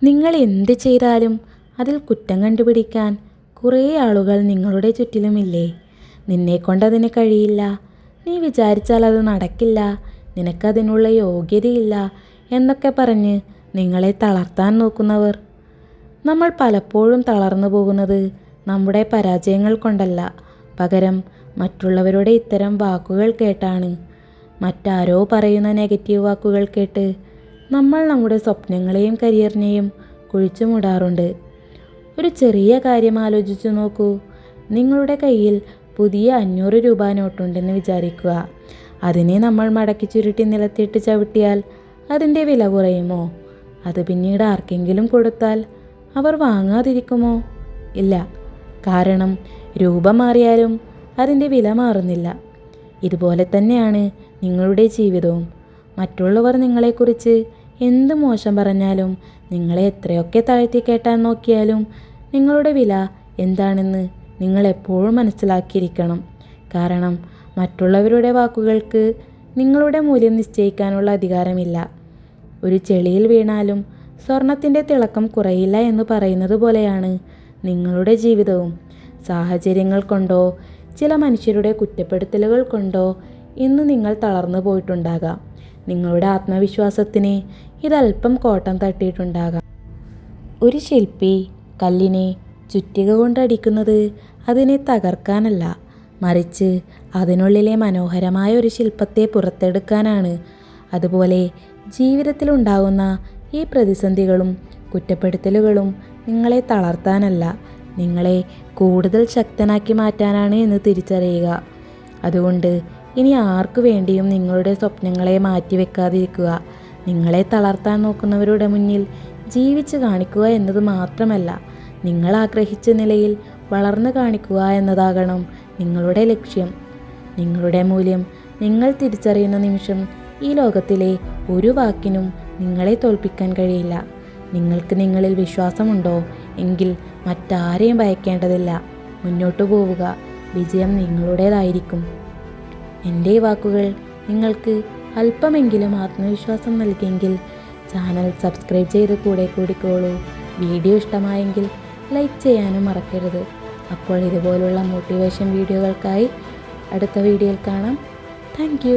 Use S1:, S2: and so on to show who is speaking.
S1: നിങ്ങൾ എന്ത് ചെയ്താലും അതിൽ കുറ്റം കണ്ടുപിടിക്കാൻ കുറേ ആളുകൾ നിങ്ങളുടെ ചുറ്റിലുമില്ലേ? നിന്നെക്കൊണ്ടതിന് കഴിയില്ല, നീ വിചാരിച്ചാൽ അത് നടക്കില്ല, നിനക്കതിനുള്ള യോഗ്യതയില്ല എന്നൊക്കെ പറഞ്ഞ് നിങ്ങളെ തളർത്താൻ നോക്കുന്നവർ. നമ്മൾ പലപ്പോഴും തളർന്നു പോകുന്നത് നമ്മുടെ പരാജയങ്ങൾ കൊണ്ടല്ല, പകരം മറ്റുള്ളവരുടെ ഇത്തരം വാക്കുകൾ കേട്ടാണ്. മറ്റാരോ പറയുന്ന നെഗറ്റീവ് വാക്കുകൾ കേട്ട് നമ്മൾ നമ്മുടെ സ്വപ്നങ്ങളെയും കരിയറിനെയും കുഴിച്ചു മൂടാറുണ്ട്. ഒരു ചെറിയ കാര്യം ആലോചിച്ചു നോക്കൂ. നിങ്ങളുടെ കയ്യിൽ പുതിയ 500 രൂപ നോട്ടുണ്ടെന്ന് വിചാരിക്കുക. അതിനെ നമ്മൾ മടക്കി ചുരുട്ടി നിലത്തിട്ട് ചവിട്ടിയാൽ അതിൻ്റെ വില കുറയുമോ? അത് പിന്നീട് ആർക്കെങ്കിലും കൊടുത്താൽ അവർ വാങ്ങാതിരിക്കുമോ? ഇല്ല. കാരണം രൂപ മാറിയാലും അതിൻ്റെ വില മാറുന്നില്ല. ഇതുപോലെ തന്നെയാണ് നിങ്ങളുടെ ജീവിതവും. മറ്റുള്ളവർ നിങ്ങളെക്കുറിച്ച് എന്ത് മോശം പറഞ്ഞാലും, നിങ്ങളെ എത്രയൊക്കെ താഴ്ത്തി കേട്ടാൻ നോക്കിയാലും നിങ്ങളുടെ വില എന്താണെന്ന് നിങ്ങൾ എപ്പോഴും മനസ്സിലാക്കിയിരിക്കണം. കാരണം മറ്റുള്ളവരുടെ വാക്കുകൾക്ക് നിങ്ങളുടെ മൂല്യം നിശ്ചയിക്കാനുള്ള അധികാരമില്ല. ഒരു ചെളിയിൽ വീണാലും സ്വർണത്തിൻ്റെ തിളക്കം കുറയില്ല എന്ന് പറയുന്നത് പോലെയാണ് നിങ്ങളുടെ ജീവിതവും. സാഹചര്യങ്ങൾ കൊണ്ടോ ചില മനുഷ്യരുടെ കുറ്റപ്പെടുത്തലുകൾ കൊണ്ടോ ഇന്ന് നിങ്ങൾ തളർന്നു പോയിട്ടുണ്ടാകാം. നിങ്ങളുടെ ആത്മവിശ്വാസത്തിന് ഇതല്പം കോട്ടം തട്ടിയിട്ടുണ്ടാകാം. ഒരു ശില്പി കല്ലിനെ ചുറ്റിക കൊണ്ടടിക്കുന്നത് അതിനെ തകർക്കാനല്ല, മറിച്ച് അതിനുള്ളിലെ മനോഹരമായ ഒരു ശില്പത്തെ പുറത്തെടുക്കാനാണ്. അതുപോലെ ജീവിതത്തിലുണ്ടാകുന്ന ഈ പ്രതിസന്ധികളും കുറ്റപ്പെടുത്തലുകളും നിങ്ങളെ തളർത്താനല്ല, നിങ്ങളെ കൂടുതൽ ശക്തനാക്കി മാറ്റാനാണ് എന്ന് തിരിച്ചറിയുക. അതുകൊണ്ട് ഇനി ആർക്കു വേണ്ടിയും നിങ്ങളുടെ സ്വപ്നങ്ങളെ മാറ്റിവെക്കാതിരിക്കുക. നിങ്ങളെ തളർത്താൻ നോക്കുന്നവരുടെ മുന്നിൽ ജീവിച്ച് കാണിക്കുക എന്നത് മാത്രമല്ല, നിങ്ങൾ ആഗ്രഹിച്ച നിലയിൽ വളർന്നു കാണിക്കുക എന്നതാകണം നിങ്ങളുടെ ലക്ഷ്യം. നിങ്ങളുടെ മൂല്യം നിങ്ങൾ തിരിച്ചറിയുന്ന നിമിഷം ഈ ലോകത്തിലെ ഒരു വാക്കിനും നിങ്ങളെ തോൽപ്പിക്കാൻ കഴിയില്ല. നിങ്ങൾക്ക് നിങ്ങളിൽ വിശ്വാസമുണ്ടോ എങ്കിൽ മറ്റാരെയും ഭയക്കേണ്ടതില്ല. മുന്നോട്ടു പോവുക, വിജയം നിങ്ങളുടേതായിരിക്കും. എൻ്റെ ഈ വാക്കുകൾ നിങ്ങൾക്ക് അല്പമെങ്കിലും ആത്മവിശ്വാസം നൽകിയെങ്കിൽ ചാനൽ സബ്സ്ക്രൈബ് ചെയ്ത് കൂടെ കൂടിക്കോളൂ. വീഡിയോ ഇഷ്ടമായെങ്കിൽ ലൈക്ക് ചെയ്യാനും മറക്കരുത്. അപ്പോൾ ഇതുപോലുള്ള മോട്ടിവേഷൻ വീഡിയോകൾക്കായി അടുത്ത വീഡിയോയിൽ കാണാം. താങ്ക്